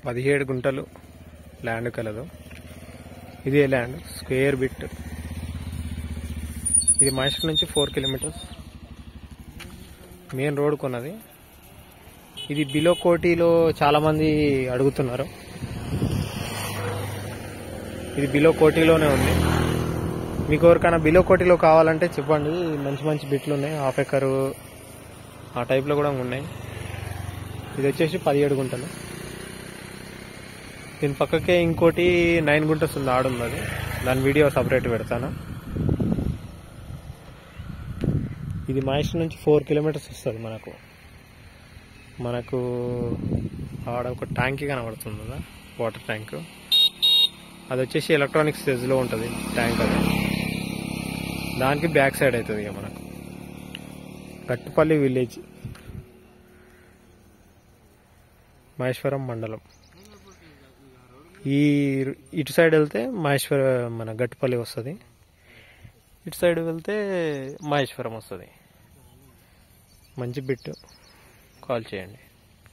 17 గుంటలు ల్యాండ్ కలదు. ఇదే ల్యాండ్ స్క్వేర్ బిట్. ఇది మైసూర్ నుంచి 4 కిలోమీటర్స్ మెయిన్ రోడ్ కొన్నది. ఇది బిలో కోటిలో చాలా మంది అడుగుతున్నారు. ఇది బిలో కోటిలోనే ఉంది. మీకు ఎవరికైనా బిలో కోటిలో కావాలంటే చెప్పండి. మంచి మంచి బిట్లు ఉన్నాయి. హాఫ్ ఎకరు ఆ టైప్లో కూడా ఉన్నాయి. ఇది వచ్చేసి 17 గుంటలు. దీని పక్కకే ఇంకోటి 9 గుంటస్ ఉంది, ఆడుంది. అది దాని వీడియో సపరేట్ పెడతాను. ఇది మైసూర్ నుంచి 4 కిలోమీటర్స్ వస్తుంది. మనకు ఆడ ఒక ట్యాంక్ కనబడుతుంది కదా, వాటర్ ట్యాంక్. అది వచ్చేసి ఎలక్ట్రానిక్స్ సెజ్లో ఉంటుంది ట్యాంక్. అది దానికి బ్యాక్ సైడ్ అవుతుంది ఇక మనకు గట్టుపల్లి విలేజ్, మహేశ్వరం మండలం. ఇటు సైడ్ వెళ్తే మన గట్టుపల్లి వస్తుంది, ఇటు సైడ్ వెళ్తే మహేశ్వరం వస్తుంది. మంచి బిట్, కాల్ చేయండి.